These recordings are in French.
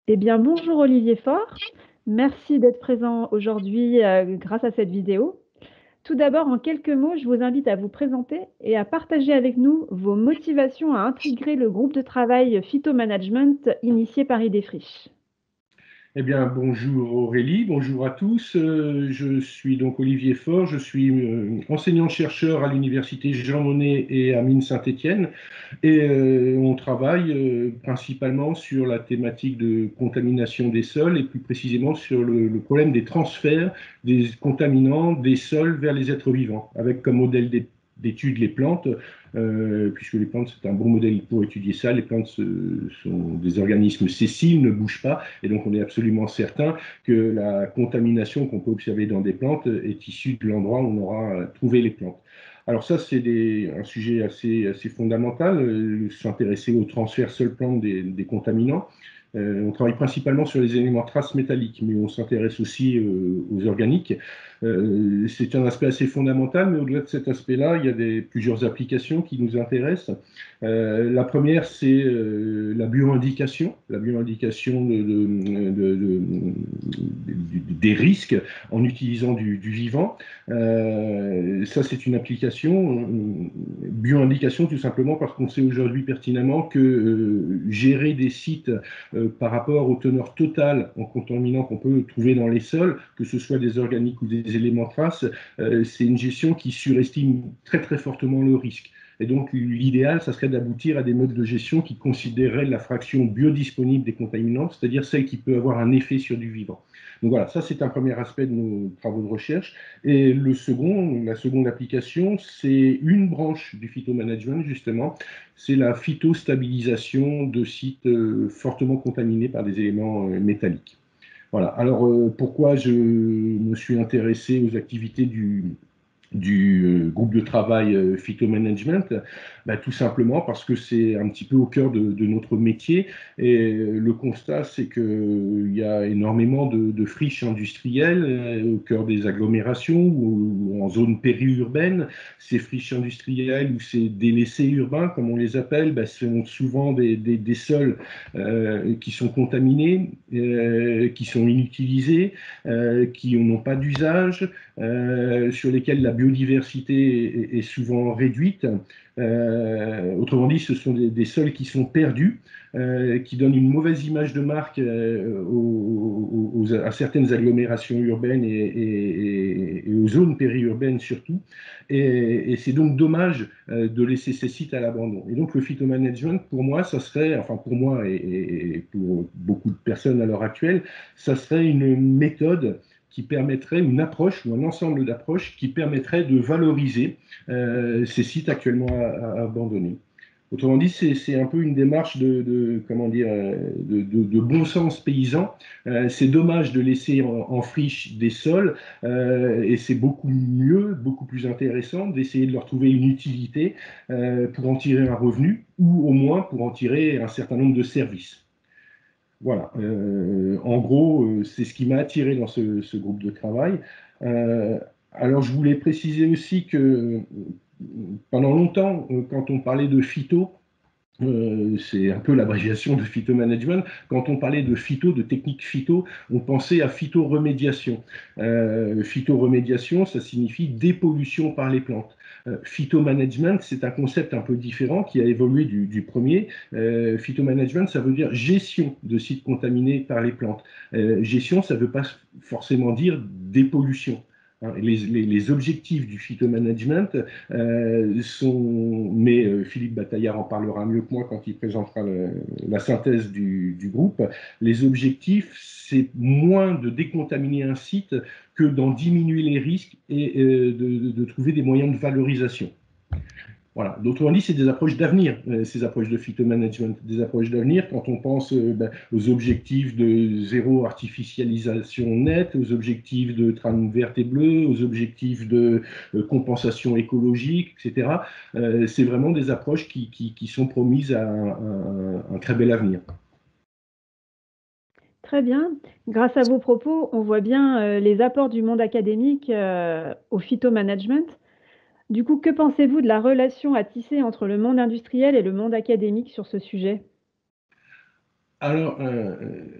Eh bien, bonjour Olivier Faure. Merci d'être présent aujourd'hui grâce à cette vidéo. Tout d'abord, en quelques mots, je vous invite à vous présenter et à partager avec nous vos motivations à intégrer le groupe de travail Phytomanagement initié par Idéfriche. Eh bien, bonjour Aurélie, bonjour à tous. Je suis donc Olivier Faure, je suis enseignant-chercheur à l'université Jean Monnet et à Mines Saint-Étienne. Et on travaille principalement sur la thématique de contamination des sols et plus précisément sur le problème des transferts des contaminants des sols vers les êtres vivants, avec comme modèle d'étude les plantes, puisque les plantes, c'est un bon modèle pour étudier ça. Les plantes sont des organismes sessiles, ne bougent pas, et donc on est absolument certain que la contamination qu'on peut observer dans des plantes est issue de l'endroit où on aura trouvé les plantes. Alors ça, c'est un sujet assez fondamental, s'intéresser au transfert sol-plante des contaminants. On travaille principalement sur les éléments traces métalliques, mais on s'intéresse aussi aux organiques. C'est un aspect assez fondamental, mais au-delà de cet aspect-là, il y a plusieurs applications qui nous intéressent. La première, c'est la bioindication, des risques en utilisant du vivant. Ça, c'est une application, bioindication, tout simplement parce qu'on sait aujourd'hui pertinemment que gérer des sites par rapport aux teneurs totales en contaminants qu'on peut trouver dans les sols, que ce soit des organiques ou des éléments traces, c'est une gestion qui surestime très très fortement le risque. Et donc, l'idéal, ça serait d'aboutir à des modes de gestion qui considéreraient la fraction biodisponible des contaminants, c'est-à-dire celle qui peut avoir un effet sur du vivant. Donc voilà, ça c'est un premier aspect de nos travaux de recherche. Et la seconde application, c'est une branche du phytomanagement, justement, c'est la phytostabilisation de sites fortement contaminés par des éléments métalliques. Voilà. Alors, pourquoi je me suis intéressé aux activités du groupe de travail phytomanagement, bah, tout simplement parce que c'est un petit peu au cœur de notre métier. Et le constat, c'est qu'il y a énormément de friches industrielles au cœur des agglomérations ou en zone périurbaine. Ces friches industrielles ou ces délaissés urbains, comme on les appelle, bah, sont souvent des sols qui sont contaminés, qui sont inutilisés, qui n'ont pas d'usage, sur lesquels la biodiversité est souvent réduite. Autrement dit, ce sont des sols qui sont perdus, qui donnent une mauvaise image de marque à certaines agglomérations urbaines et aux zones périurbaines surtout. Et c'est donc dommage de laisser ces sites à l'abandon. Et donc le phytomanagement, pour moi, ça serait, enfin pour moi et pour beaucoup de personnes à l'heure actuelle, ça serait une méthode qui permettrait, une approche ou un ensemble d'approches qui permettrait de valoriser ces sites actuellement abandonnés. Autrement dit, c'est un peu une démarche comment dire, de bon sens paysan. C'est dommage de laisser en friche des sols et c'est beaucoup mieux, beaucoup plus intéressant d'essayer de leur trouver une utilité pour en tirer un revenu ou au moins pour en tirer un certain nombre de services. Voilà. En gros, c'est ce qui m'a attiré dans ce groupe de travail. Euh, alors, je voulais préciser aussi que pendant longtemps, quand on parlait de phyto, c'est un peu l'abréviation de phytomanagement. Quand on parlait de phyto, de technique phyto, on pensait à phytoremédiation. Phytoremédiation, ça signifie dépollution par les plantes. Phytomanagement, c'est un concept un peu différent qui a évolué du premier. Phytomanagement, ça veut dire gestion de sites contaminés par les plantes. Gestion, ça ne veut pas forcément dire dépollution. Les objectifs du phytomanagement mais Philippe Bataillard en parlera mieux que moi quand il présentera la synthèse du groupe. Les objectifs, c'est moins de décontaminer un site que d'en diminuer les risques et de trouver des moyens de valorisation. Voilà. D'autrement dit, c'est des approches d'avenir, ces approches de phytomanagement, des approches d'avenir quand on pense aux objectifs de zéro artificialisation nette, aux objectifs de trame verte et bleue, aux objectifs de compensation écologique, etc. C'est vraiment des approches qui sont promises à un très bel avenir. Très bien. Grâce à vos propos, on voit bien les apports du monde académique au phytomanagement. Du coup, que pensez-vous de la relation à tisser entre le monde industriel et le monde académique sur ce sujet? Alors,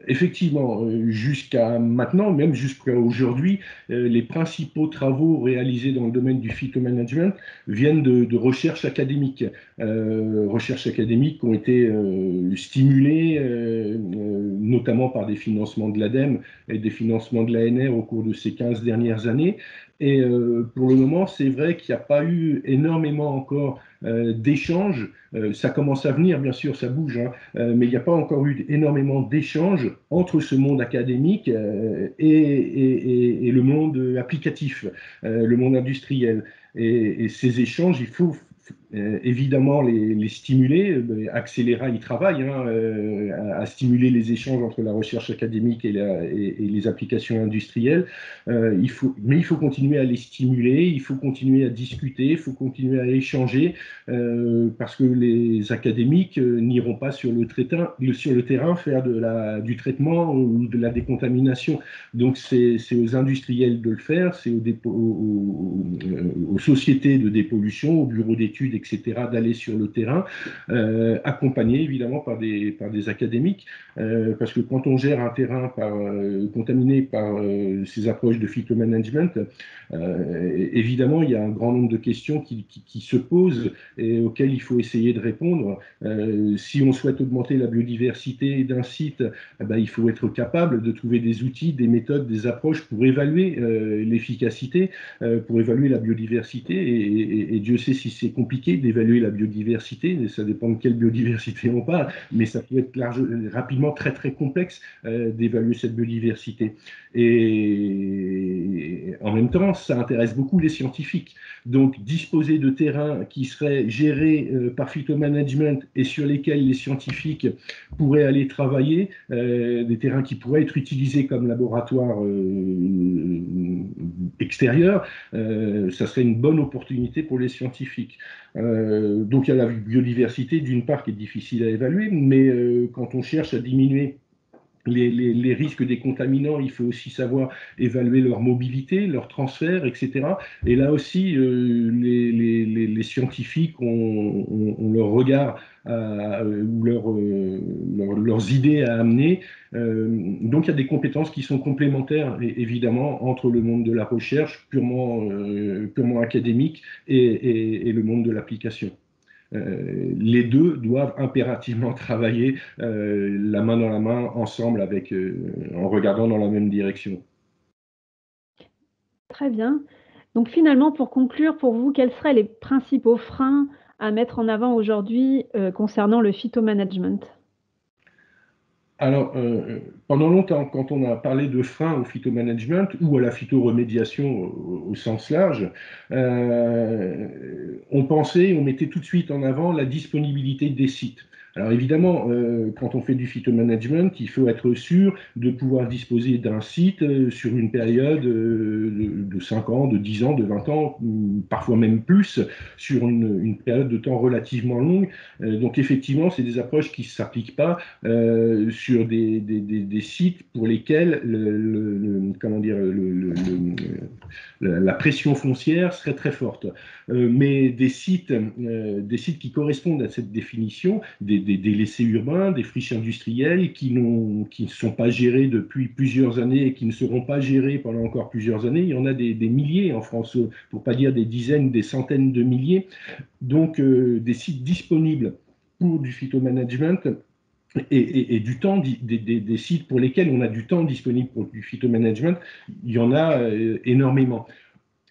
effectivement, jusqu'à maintenant, même jusqu'à aujourd'hui, les principaux travaux réalisés dans le domaine du phytomanagement viennent de recherches académiques. Recherches académiques qui ont été stimulées notamment par des financements de l'ADEME et des financements de l'ANR au cours de ces 15 dernières années. Et pour le moment, c'est vrai qu'il n'y a pas eu énormément encore d'échanges. Ça commence à venir, bien sûr, ça bouge, hein, mais il n'y a pas encore eu énormément d'échanges entre ce monde académique et le monde applicatif, le monde industriel. Et ces échanges, il faut évidemment les stimuler. Accelera y travaille hein, à stimuler les échanges entre la recherche académique et les applications industrielles. Mais il faut continuer à les stimuler, il faut continuer à discuter, il faut continuer à échanger parce que les académiques n'iront pas sur le terrain faire du traitement ou de la décontamination. Donc c'est aux industriels de le faire, c'est aux sociétés de dépollution, aux bureaux d'études, etc., d'aller sur le terrain, accompagnés évidemment par des académiques, parce que quand on gère un terrain contaminé par ces approches de phytomanagement, évidemment il y a un grand nombre de questions qui se posent et auxquelles il faut essayer de répondre. Si on souhaite augmenter la biodiversité d'un site, ben, il faut être capable de trouver des outils, des méthodes, des approches pour évaluer l'efficacité, pour évaluer la biodiversité. Et Dieu sait si c'est compliqué d'évaluer la biodiversité, ça dépend de quelle biodiversité on parle, mais ça peut être rapidement très très complexe d'évaluer cette biodiversité. Et en même temps, ça intéresse beaucoup les scientifiques. Donc, disposer de terrains qui seraient gérés par phytomanagement et sur lesquels les scientifiques pourraient aller travailler, des terrains qui pourraient être utilisés comme laboratoire extérieur, ça serait une bonne opportunité pour les scientifiques. Donc, il y a la biodiversité, d'une part, qui est difficile à évaluer, mais quand on cherche à diminuer les risques des contaminants, il faut aussi savoir évaluer leur mobilité, leur transfert, etc. Et là aussi, les scientifiques ont leur regard ou leurs idées à amener. Donc il y a des compétences qui sont complémentaires, évidemment, entre le monde de la recherche purement académique et le monde de l'application. Les deux doivent impérativement travailler la main dans la main, ensemble, en regardant dans la même direction. Très bien. Donc finalement, pour conclure, pour vous, quels seraient les principaux freins à mettre en avant aujourd'hui concernant le phytomanagement? Alors, pendant longtemps, quand on a parlé de frein au phytomanagement ou à la phytoremédiation au sens large, on mettait tout de suite en avant la disponibilité des sites. Alors évidemment, quand on fait du phytomanagement, il faut être sûr de pouvoir disposer d'un site sur une période de 5 ans, de 10 ans, de 20 ans, parfois même plus, sur une période de temps relativement longue. Donc effectivement, c'est des approches qui ne s'appliquent pas sur des sites pour lesquels comment dire, la pression foncière serait très forte. Mais des sites qui correspondent à cette définition, des laissés urbains, des friches industrielles qui ne sont pas gérées depuis plusieurs années et qui ne seront pas gérées pendant encore plusieurs années, il y en a des milliers en France, pour ne pas dire des dizaines, des centaines de milliers. Donc des sites disponibles pour du phytomanagement et du temps, des sites pour lesquels on a du temps disponible pour du phytomanagement, il y en a énormément.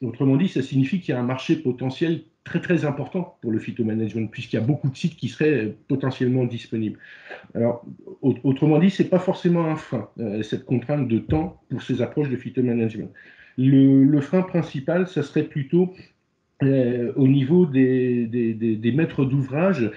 Autrement dit, ça signifie qu'il y a un marché potentiel très très important pour le phytomanagement, puisqu'il y a beaucoup de sites qui seraient potentiellement disponibles. Alors, autrement dit, ce n'est pas forcément un frein, cette contrainte de temps pour ces approches de phytomanagement. Le frein principal, ça serait plutôt au niveau des maîtres d'ouvrage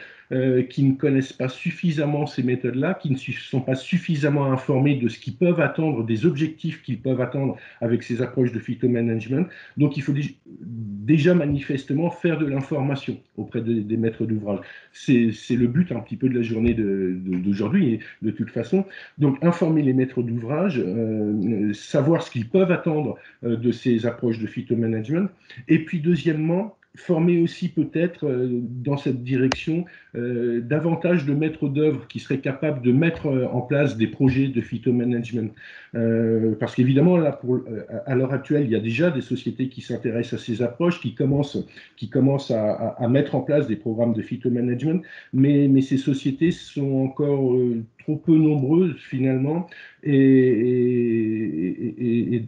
qui ne connaissent pas suffisamment ces méthodes-là, qui ne sont pas suffisamment informés de ce qu'ils peuvent attendre, des objectifs qu'ils peuvent attendre avec ces approches de phytomanagement. Donc il faut déjà manifestement faire de l'information auprès des maîtres d'ouvrage. C'est le but un petit peu de la journée d'aujourd'hui, de toute façon. Donc informer les maîtres d'ouvrage, savoir ce qu'ils peuvent attendre de ces approches de phytomanagement. Et puis deuxièmement, former aussi peut-être dans cette direction davantage de maîtres d'œuvre qui seraient capables de mettre en place des projets de phytomanagement. Parce qu'évidemment, là, à l'heure actuelle, il y a déjà des sociétés qui s'intéressent à ces approches, qui commencent à mettre en place des programmes de phytomanagement, mais ces sociétés sont encore trop peu nombreuses finalement et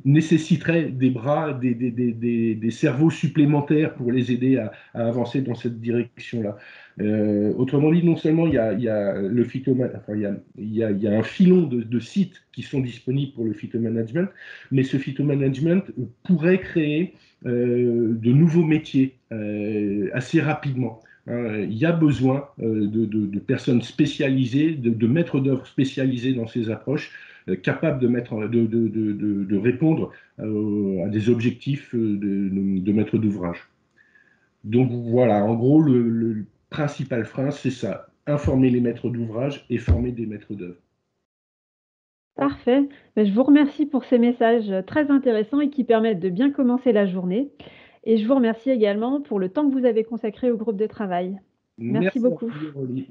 nécessiteraient des bras, des cerveaux supplémentaires pour les aider à avancer dans cette direction-là. Autrement dit, non seulement il y a le enfin, il y a un filon de sites qui sont disponibles pour le phytomanagement, mais ce phytomanagement pourrait créer de nouveaux métiers assez rapidement. Il y a besoin de personnes spécialisées, de maîtres d'œuvre spécialisés dans ces approches, capables de répondre à des objectifs de maître d'ouvrage. Donc voilà, en gros, le principal frein, c'est ça, informer les maîtres d'ouvrage et former des maîtres d'œuvre. Parfait. Je vous remercie pour ces messages très intéressants et qui permettent de bien commencer la journée. Et je vous remercie également pour le temps que vous avez consacré au groupe de travail. Merci Merci à beaucoup. vous, Aurélie.